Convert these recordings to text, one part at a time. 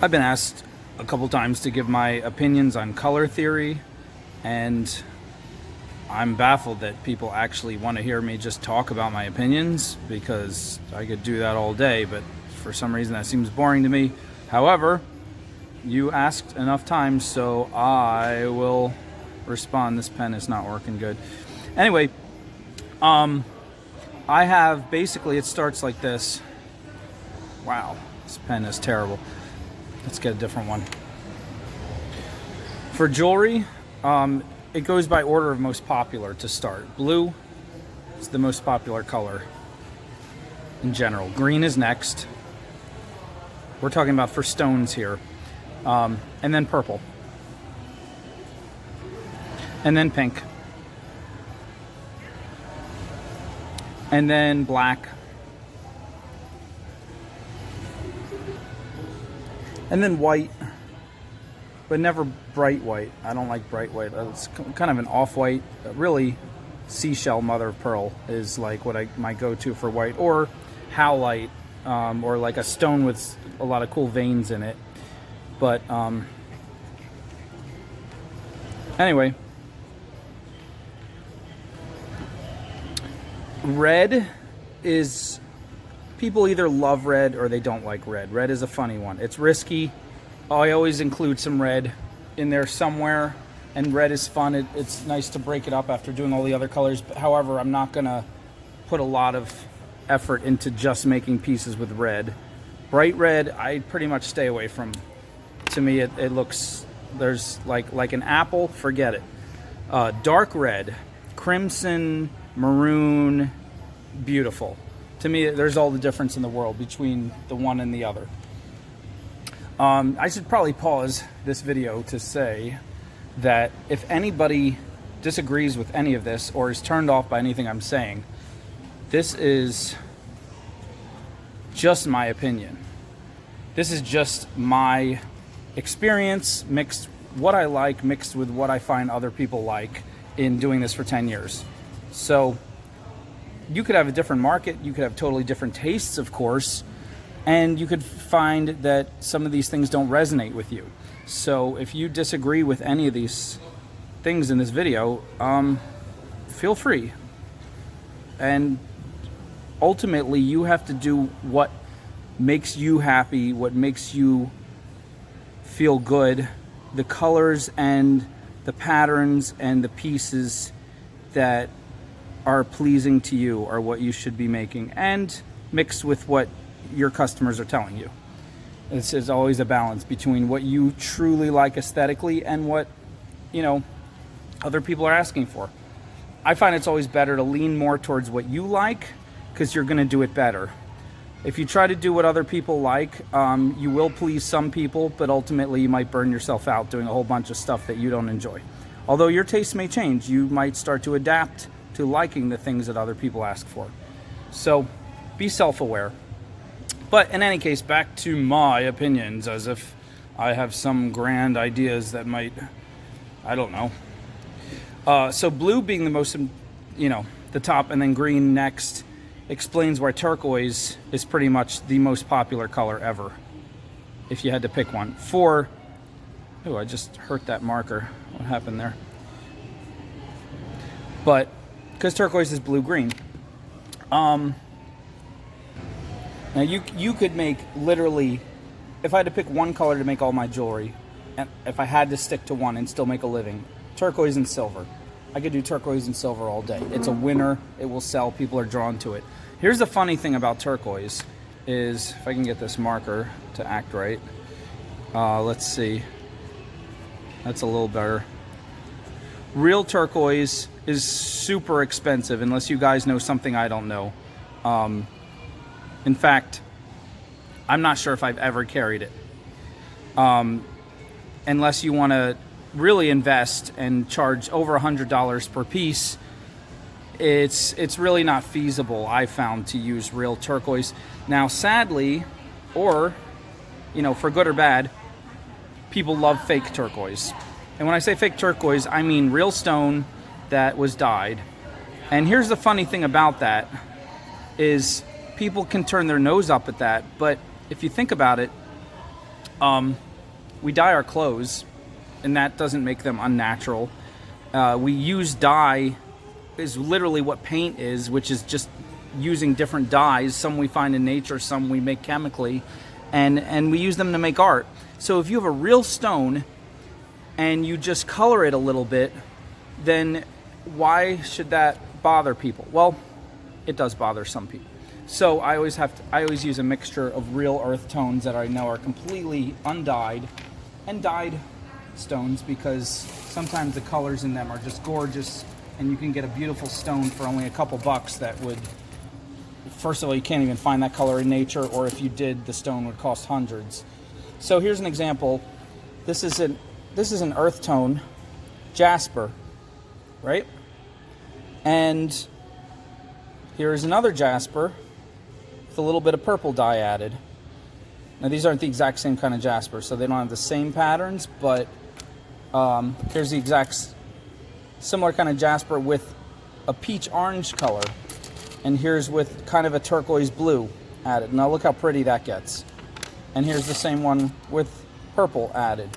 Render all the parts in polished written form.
I've been asked a couple times to give my opinions on color theory, and I'm baffled that people actually want to hear me just talk about my opinions, because I could do that all day, but for some reason that seems boring to me. However, you asked enough times, so I will respond. This pen is not working good. Anyway, I have basically, it starts like this. Wow, this pen is terrible. Let's get a different one. For jewelry, it goes by order of most popular to start. Blue is the most popular color in general. Green is next. We're talking about for stones here. And then purple. And then pink. And then black. And then white, but never bright white. I don't like bright white. It's kind of an off-white. Really, seashell mother of pearl is like what I might go to for white, or howlite, or like a stone with a lot of cool veins in it. But anyway, red is, people either love red or they don't like red. Red is a funny one. It's risky. I always include some red in there somewhere, and red is fun. It's nice to break it up after doing all the other colors. But however, I'm not gonna put a lot of effort into just making pieces with red. Bright red, I pretty much stay away from. To me, it looks, there's like an apple, forget it. Dark red, crimson, maroon, beautiful. To me, there's all the difference in the world between the one and the other. I should probably pause this video to say that if anybody disagrees with any of this or is turned off by anything I'm saying, this is just my opinion. This is just my experience mixed what I like mixed with what I find other people like in doing this for 10 years. So you could have a different market, you could have totally different tastes, of course, and you could find that some of these things don't resonate with you. So if you disagree with any of these things in this video, feel free. And ultimately, you have to do what makes you happy, what makes you feel good, the colors and the patterns and the pieces that are pleasing to you are what you should be making, and mixed with what your customers are telling you. This is always a balance between what you truly like aesthetically and what, you know, other people are asking for. I find it's always better to lean more towards what you like, because you're going to do it better. If you try to do what other people like, you will please some people, but ultimately you might burn yourself out doing a whole bunch of stuff that you don't enjoy. Although your taste may change, you might start to adapt to liking the things that other people ask for. So be self-aware. But in any case, back to my opinions, as if I have some grand ideas that might, I don't know. So blue being the most, the top, and then green next, explains why turquoise is pretty much the most popular color ever, if you had to pick one. I just hurt that marker. What happened there? But because turquoise is blue-green. Now you could make literally, if I had to pick one color to make all my jewelry, and if I had to stick to one and still make a living, turquoise and silver. I could do turquoise and silver all day. It's a winner. It will sell. People are drawn to it. Here's the funny thing about turquoise is, if I can get this marker to act right. Let's see. That's a little better. Real turquoise is super expensive unless you guys know something I don't know. In fact, I'm not sure if I've ever carried it. Unless you want to really invest and charge over $100 per piece, it's really not feasible, I found, to use real turquoise. Now, sadly, or, for good or bad, people love fake turquoise. And when I say fake turquoise, I mean real stone that was dyed. And here's the funny thing about that is people can turn their nose up at that, but if you think about it, We dye our clothes, and that doesn't make them unnatural. We use dye is literally what paint is, which is just using different dyes. Some we find in nature, some we make chemically, and we use them to make art. So if you have a real stone and you just color it a little bit, then why should that bother people? Well, it does bother some people. So I always use a mixture of real earth tones that I know are completely undyed and dyed stones, because sometimes the colors in them are just gorgeous, and you can get a beautiful stone for only a couple bucks that would, first of all, you can't even find that color in nature, or if you did, the stone would cost hundreds. So here's an example. This is an earth tone, jasper, right? And here is another jasper with a little bit of purple dye added. Now these aren't the exact same kind of jasper, so they don't have the same patterns, but here's the exact similar kind of jasper with a peach orange color, and here's with kind of a turquoise blue added. Now look how pretty that gets. And here's the same one with purple added,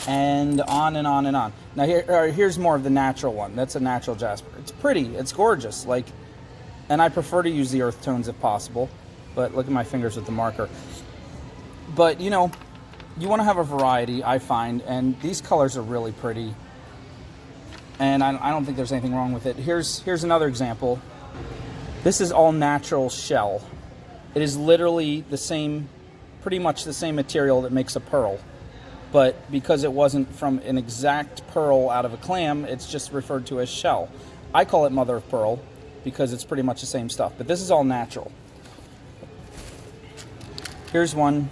and on and on and on. Now here's more of the natural one. That's a natural jasper. It's pretty, it's gorgeous, like, and I prefer to use the earth tones if possible, but look at my fingers with the marker. But you know, you want to have a variety, I find, and these colors are really pretty, and I don't think there's anything wrong with it. Here's another example. This is all natural shell. It is literally the same, pretty much the same material that makes a pearl, but because it wasn't from an exact pearl out of a clam, it's just referred to as shell. I call it mother of pearl because it's pretty much the same stuff, but this is all natural. Here's one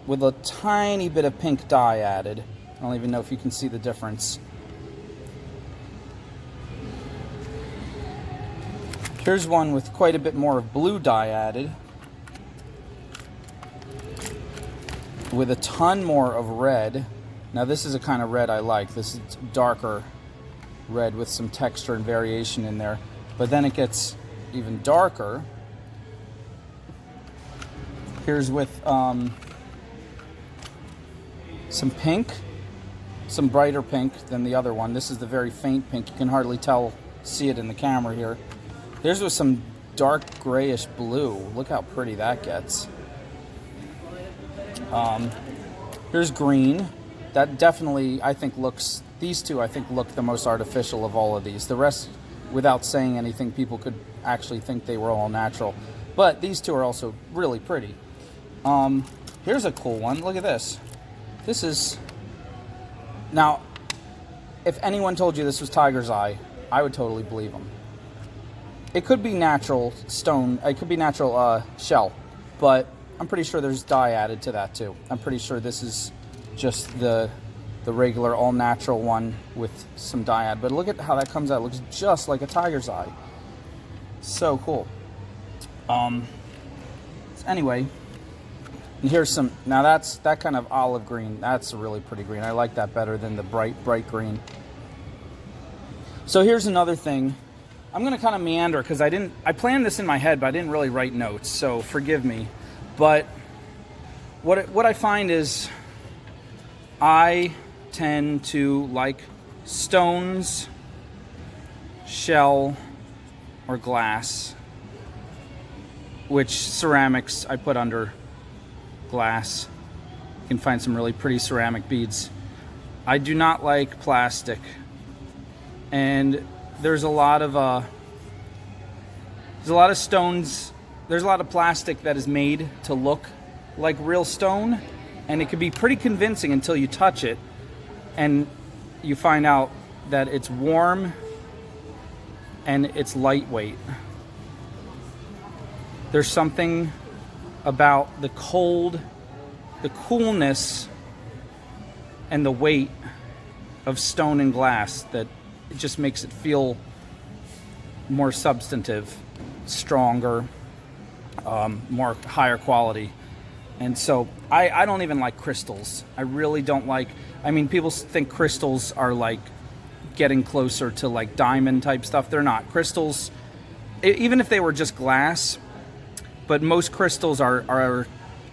with a tiny bit of pink dye added. I don't even know if you can see the difference. Here's one with quite a bit more of blue dye added, with a ton more of red. Now this is a kind of red I like. This is darker red with some texture and variation in there. But then it gets even darker. Here's with some pink, some brighter pink than the other one. This is the very faint pink. You can hardly see it in the camera here. Here's with some dark grayish blue. Look how pretty that gets. Here's green. That definitely, I think, these two I think look the most artificial of all of these. The rest, without saying anything, people could actually think they were all natural. But these two are also really pretty. Here's a cool one. Look at this. This is, now, if anyone told you this was tiger's eye, I would totally believe them. It could be natural stone, it could be natural shell, but I'm pretty sure there's dye added to that too. I'm pretty sure this is just the regular all-natural one with some dye added. But look at how that comes out. It looks just like a tiger's eye. So cool. Anyway, and here's some, now that kind of olive green, that's a really pretty green. I like that better than the bright green. So here's another thing. I'm going to kind of meander because I planned this in my head, but I didn't really write notes, so forgive me. But what I find is I tend to like stones, shell, or glass, which ceramics I put under glass. You can find some really pretty ceramic beads. I do not like plastic, and there's a lot of stones. There's a lot of plastic that is made to look like real stone, and it can be pretty convincing until you touch it and you find out that it's warm and it's lightweight. There's something about the coolness and the weight of stone and glass that it just makes it feel more substantive, stronger, more higher quality. And so I don't even like crystals. I really don't like, I mean, people think crystals are like getting closer to like diamond type stuff. They're not. Crystals, even if they were just glass, but most crystals are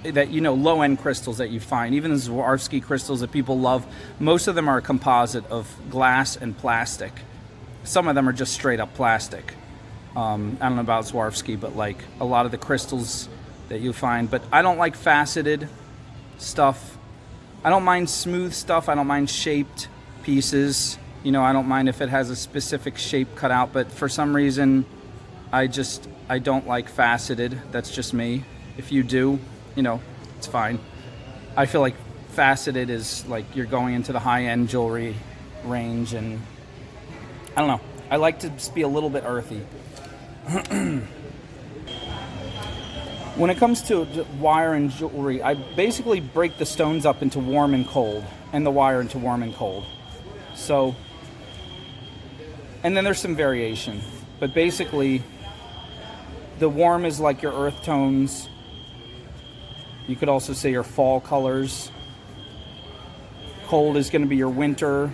that, you know, low-end crystals that you find, even the Swarovski crystals that people love, most of them are a composite of glass and plastic. Some of them are just straight up plastic. I don't know about Swarovski, but like a lot of the crystals that you find. But I don't like faceted stuff. I don't mind smooth stuff. I don't mind shaped pieces. You know, I don't mind if it has a specific shape cut out, but for some reason, I don't like faceted. That's just me. If you do, you know, it's fine. I feel like faceted is like you're going into the high-end jewelry range, and I don't know. I like to just be a little bit earthy. When it comes to wire and jewelry, I basically break the stones up into warm and cold, and the wire into warm and cold. So, and then there's some variation, but basically the warm is like your earth tones. You could also say your fall colors. Cold is going to be your winter.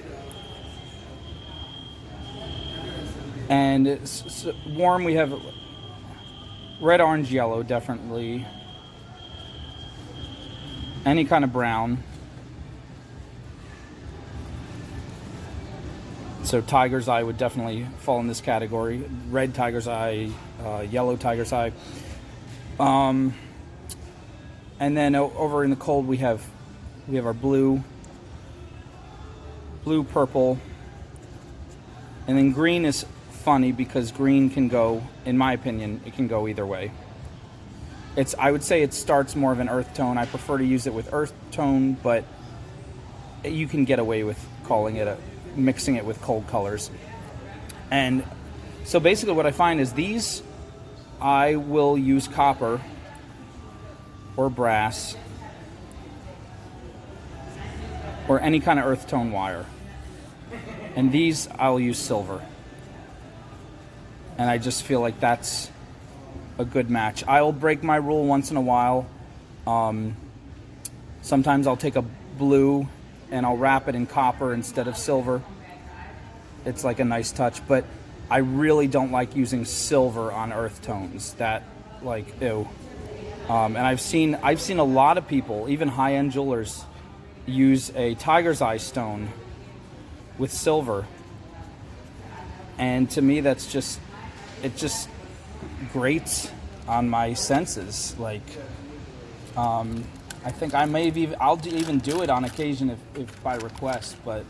And it's warm, we have red, orange, yellow, definitely. Any kind of brown. So tiger's eye would definitely fall in this category. Red tiger's eye, yellow tiger's eye. And then over in the cold we have our blue, purple, and then green is funny because green can go, in my opinion, it can go either way. I would say it starts more of an earth tone. I prefer to use it with earth tone, but you can get away with calling it mixing it with cold colors. And so basically what I find is these, I will use copper or brass or any kind of earth tone wire. And these I'll use silver. And I just feel like that's a good match. I'll break my rule once in a while. Sometimes I'll take a blue and I'll wrap it in copper instead of silver. It's like a nice touch, but I really don't like using silver on earth tones. That, like, ew. And I've seen a lot of people, even high-end jewelers, use a tiger's eye stone with silver. And to me, that's just, it just grates on my senses. Like, I think I'll even do it on occasion if by request. But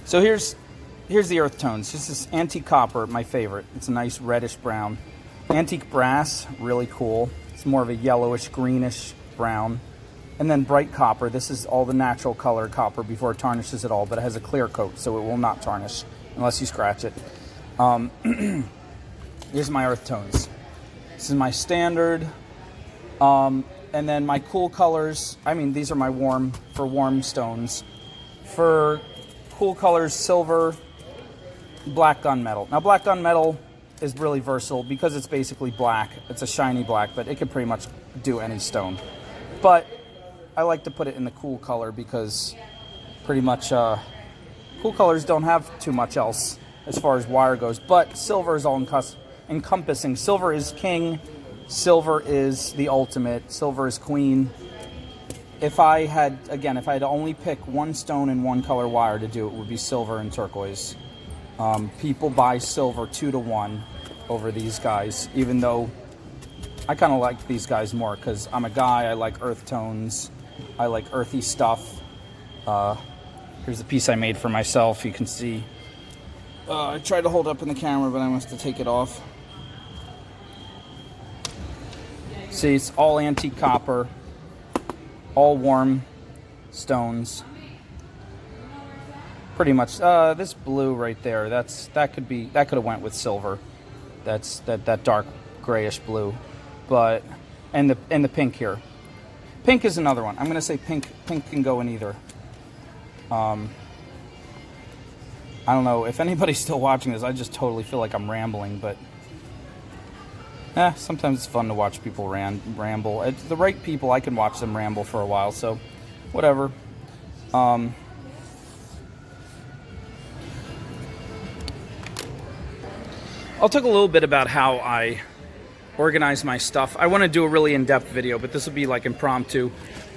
so here's the earth tones. This is antique copper, my favorite. It's a nice reddish brown. Antique brass, really cool. It's more of a yellowish, greenish brown. And then bright copper. This is all the natural color copper before it tarnishes at all, but it has a clear coat, so it will not tarnish unless you scratch it. Here's my earth tones. This is my standard. And then my cool colors, I mean, these are my warm stones. For cool colors, silver, black gunmetal. Now, black gunmetal is really versatile because it's basically black. It's a shiny black, but it could pretty much do any stone. But I like to put it in the cool color because pretty much cool colors don't have too much else as far as wire goes. But silver is all encompassing. Silver is king. Silver is the ultimate. Silver is queen. If I had to only pick one stone and one color wire to do it, would be silver and turquoise. People buy silver 2-to-1 over these guys, even though I kind of like these guys more because I'm a guy. I like earth tones. I like earthy stuff. Here's the piece I made for myself. You can see. I tried to hold up in the camera, but I must have taken it off. See, it's all antique copper, all warm stones. Pretty much. This blue right there, that could have went with silver. That's that dark grayish blue, but and the pink here. Pink is another one. I'm gonna say pink. Pink can go in either. I don't know if anybody's still watching this. I just totally feel like I'm rambling, but sometimes it's fun to watch people ramble. It's the right people, I can watch them ramble for a while. So, whatever. I'll talk a little bit about how I organize my stuff. I want to do a really in-depth video, but this will be like impromptu.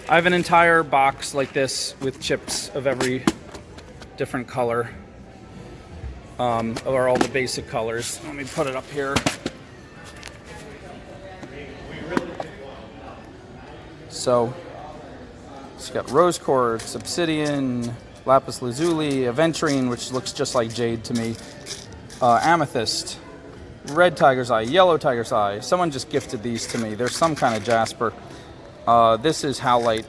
I have an entire box like this with chips of every different color, or all the basic colors. Let me put it up here. So it's got rose quartz, obsidian, lapis lazuli, aventurine, which looks just like jade to me, amethyst, red tiger's eye, yellow tiger's eye. Someone just gifted these to me. There's some kind of jasper. This is howlite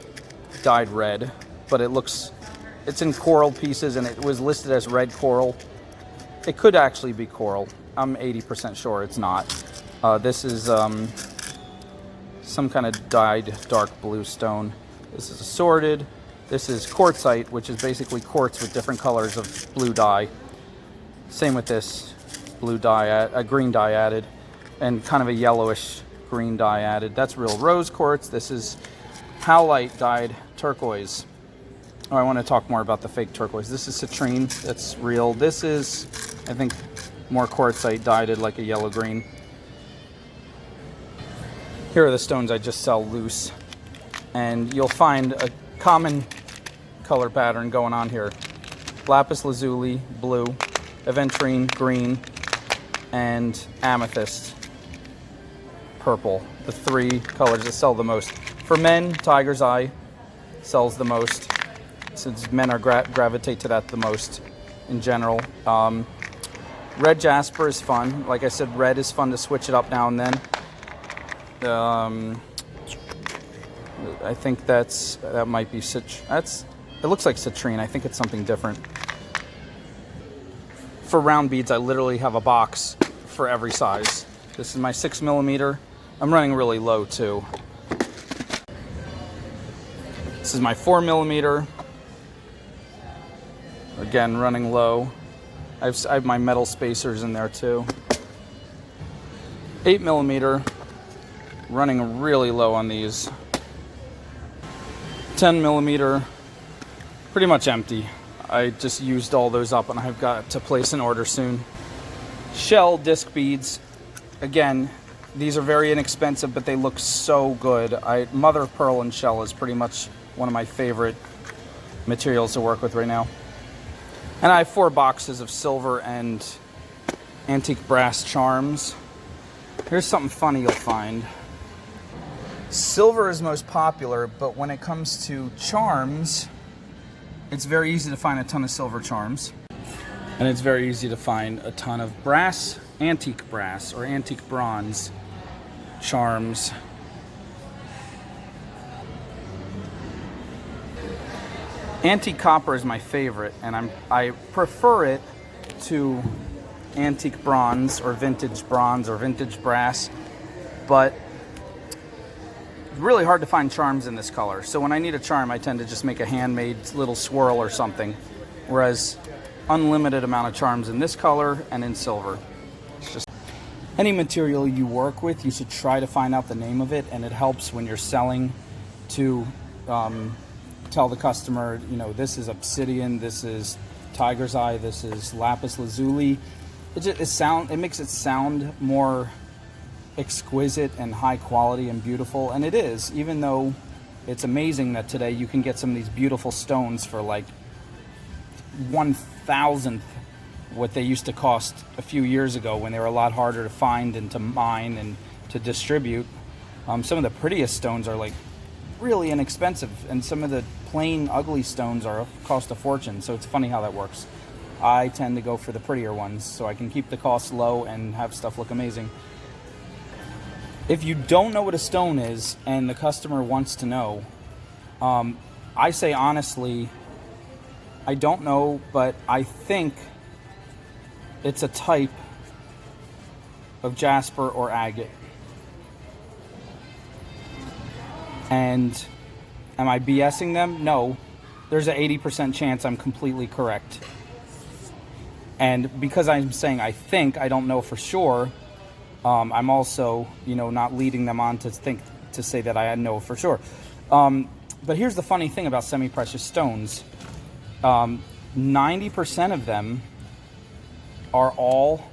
dyed red, but it's in coral pieces, and it was listed as red coral. It could actually be coral. I'm 80% sure it's not. This is some kind of dyed dark blue stone. This is assorted. This is quartzite, which is basically quartz with different colors of blue dye. Same with this, blue dye, green dye added, and kind of a yellowish green dye added. That's real rose quartz. This is howlite dyed turquoise. Oh, I want to talk more about the fake turquoise. This is citrine. That's real. This is, I think, more quartzite dyed like a yellow green. Here are the stones I just sell loose, and you'll find a common color pattern going on here. Lapis lazuli, blue, aventurine, green, and amethyst, purple. The three colors that sell the most. For men, tiger's eye sells the most, since men are gravitate to that the most in general. Red jasper is fun. Like I said, red is fun to switch it up now and then. I think that might be it looks like citrine. I think it's something different. For round beads, I literally have a box for every size. This is my 6mm. I'm running really low too. This is my 4mm. Again, running low. I have my metal spacers in there too. 8mm. Running really low on these. 10mm, pretty much empty. I just used all those up and I've got to place an order soon. Shell disc beads. Again, these are very inexpensive, but they look so good. Mother of pearl and shell is pretty much one of my favorite materials to work with right now. And I have 4 boxes of silver and antique brass charms. Here's something funny you'll find. Silver is most popular, but when it comes to charms, it's very easy to find a ton of silver charms. And it's very easy to find a ton of brass, antique brass, or antique bronze charms. Antique copper is my favorite, and I prefer it to antique bronze or vintage brass, but it's really hard to find charms in this color. So when I need a charm, I tend to just make a handmade little swirl or something, whereas unlimited amount of charms in this color and in silver. It's just any material you work with, you should try to find out the name of it, and it helps when you're selling to tell the customer, you know, this is obsidian, this is tiger's eye, this is lapis lazuli. It makes it sound more exquisite and high quality and beautiful, and it is, even though it's amazing that today you can get some of these beautiful stones for like 1,000th what they used to cost a few years ago, when they were a lot harder to find and to mine and to distribute. Some of the prettiest stones are like really inexpensive, and some of the plain ugly stones cost a fortune. So it's funny how that works. I tend to go for the prettier ones so I can keep the costs low and have stuff look amazing. If you don't know what a stone is and the customer wants to know, I say honestly, I don't know, but I think it's a type of jasper or agate. And am I BSing them? No. There's an 80% chance I'm completely correct. And because I'm saying I think, I don't know for sure, I'm also, not leading them on to say that I know for sure. But here's the funny thing about semi-precious stones. 90% of them are all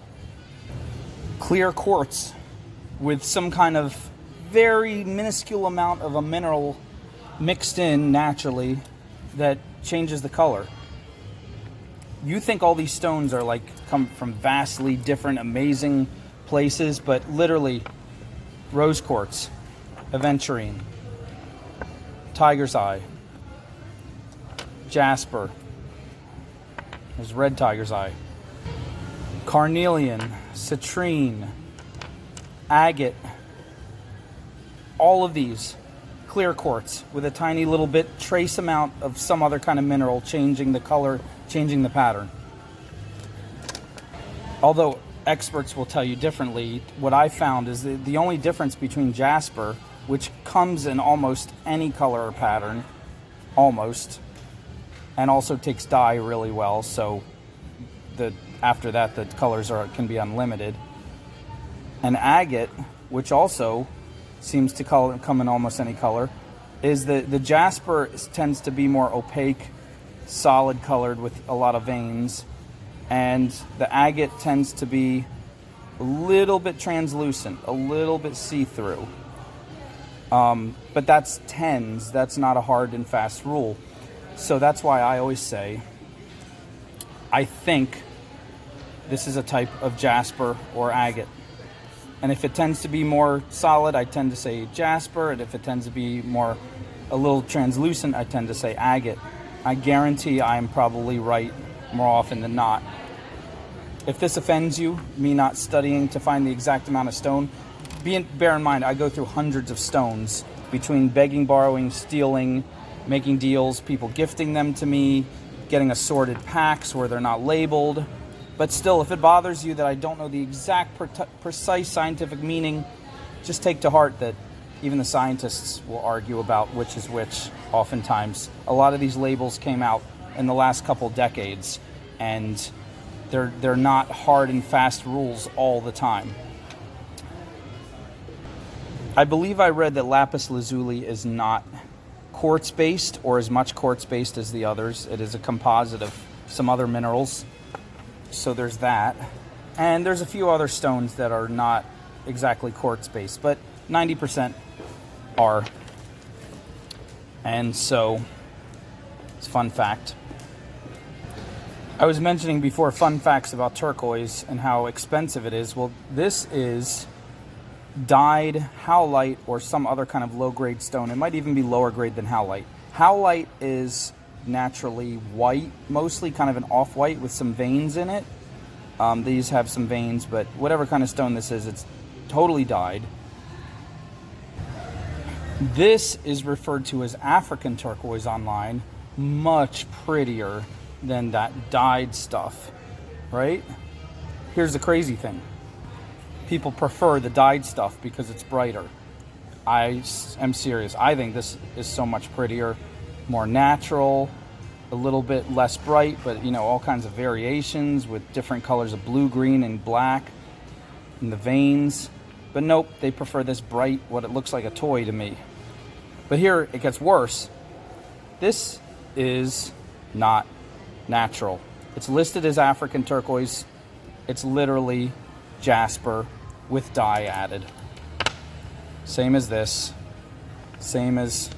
clear quartz. with some kind of very minuscule amount of a mineral mixed in naturally that changes the color. You think all these stones are like come from vastly different, amazing places, but literally rose quartz, aventurine, tiger's eye, jasper, there's red tiger's eye, carnelian, citrine, agate, all of these, clear quartz with a tiny little bit, trace amount of some other kind of mineral changing the color, changing the pattern. Although experts will tell you differently, what I found is the only difference between jasper, which comes in almost any color or pattern, almost, and also takes dye really well, so after that the colors can be unlimited, and agate, which also seems to come in almost any color, is the jasper tends to be more opaque, solid colored with a lot of veins, and the agate tends to be a little bit translucent, a little bit see-through. But that's tends, that's not a hard and fast rule. So that's why I always say, I think this is a type of jasper or agate. And if it tends to be more solid, I tend to say jasper. And if it tends to be a little translucent, I tend to say agate. I guarantee I'm probably right more often than not. If this offends you, me not studying to find the exact amount of stone, bear in mind, I go through hundreds of stones between begging, borrowing, stealing, making deals, people gifting them to me, getting assorted packs where they're not labeled. But still, if it bothers you that I don't know the exact precise scientific meaning, just take to heart that even the scientists will argue about which is which oftentimes. A lot of these labels came out in the last couple decades, and they're not hard and fast rules all the time. I believe I read that lapis lazuli is not quartz-based or as much quartz-based as the others. It is a composite of some other minerals. So there's that. And there's a few other stones that are not exactly quartz-based, but 90% are. And so, it's a fun fact. I was mentioning before fun facts about turquoise and how expensive it is. Well, this is dyed howlite or some other kind of low-grade stone. It might even be lower grade than howlite. Howlite is naturally white, mostly kind of an off-white with some veins in it. These have some veins, but whatever kind of stone this is, it's totally dyed. This is referred to as African turquoise online, much prettier than that dyed stuff, right? Here's the crazy thing. People prefer the dyed stuff because it's brighter. I am serious. I think this is so much prettier, more natural, a little bit less bright, but all kinds of variations with different colors of blue, green, and black in the veins. But nope, they prefer this bright, what it looks like a toy to me. But here it gets worse. This is not natural. It's listed as African turquoise. It's literally jasper with dye added. Same as this. Same as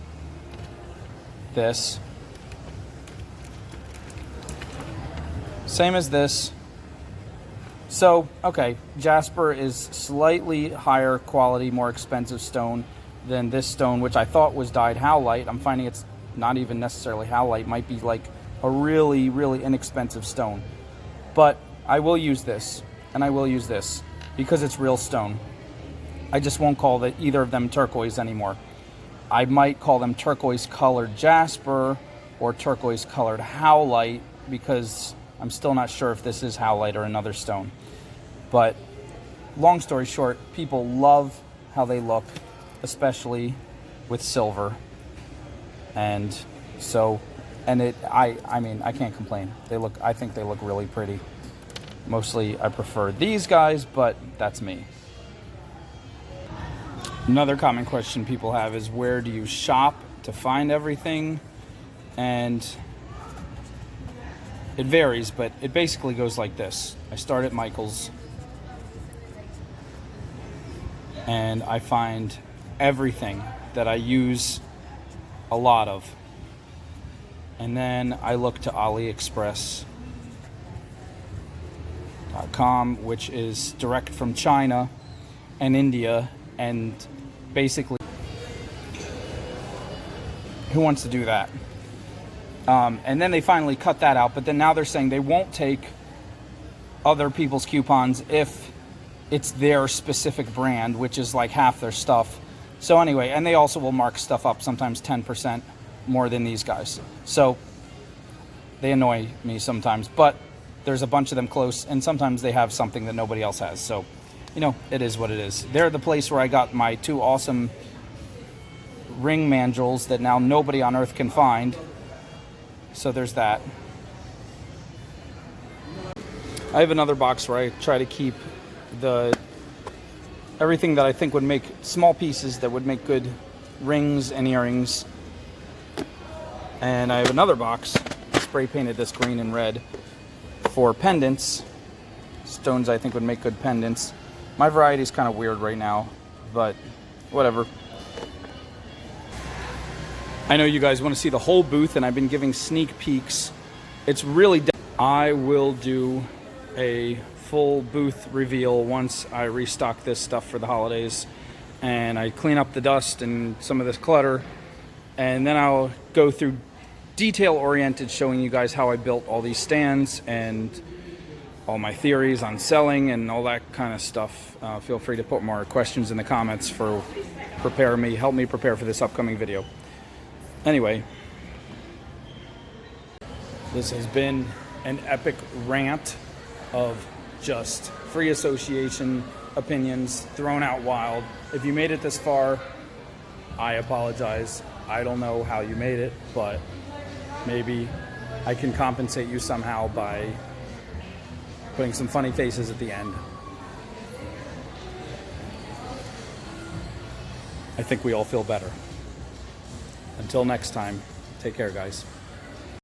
this. Same as this. So, okay, jasper is slightly higher quality, more expensive stone than this stone, which I thought was dyed howlite. I'm finding it's not even necessarily howlite. It might be like a really, really inexpensive stone. But I will use this, and I will use this, because it's real stone. I just won't call either of them turquoise anymore. I might call them turquoise-colored jasper or turquoise-colored howlite, because I'm still not sure if this is howlite or another stone. But long story short, people love how they look, especially with silver. And so, I mean, I can't complain. I think they look really pretty. Mostly I prefer these guys, but that's me. Another common question people have is, where do you shop to find everything? And it varies, but it basically goes like this. I start at Michael's. and I find everything that I use a lot of. And then I look to AliExpress.com, which is direct from China and India, and basically, who wants to do that? And then they finally cut that out, but then now they're saying they won't take other people's coupons if it's their specific brand, which is like half their stuff. So anyway, and they also will mark stuff up sometimes 10% more than these guys. So they annoy me sometimes, but there's a bunch of them close, and sometimes they have something that nobody else has. So, you know, it is what it is. They're the place where I got my 2 awesome ring mandrels that now nobody on earth can find. So there's that. I have another box where I try to keep everything that I think would make small pieces that would make good rings and earrings. And I have another box, spray painted this green and red, for pendants. Stones I think would make good pendants. My variety is kind of weird right now, but whatever. I know you guys want to see the whole booth, and I've been giving sneak peeks. It's really I will do a full booth reveal once I restock this stuff for the holidays and I clean up the dust and some of this clutter, and then I'll go through detail oriented, showing you guys how I built all these stands and all my theories on selling and all that kind of stuff. Feel free to put more questions in the comments for help me prepare for this upcoming video. Anyway, this has been an epic rant of just free association opinions thrown out wild. If you made it this far, I apologize. I don't know how you made it, but maybe I can compensate you somehow by putting some funny faces at the end. I think we all feel better. Until next time, take care, guys.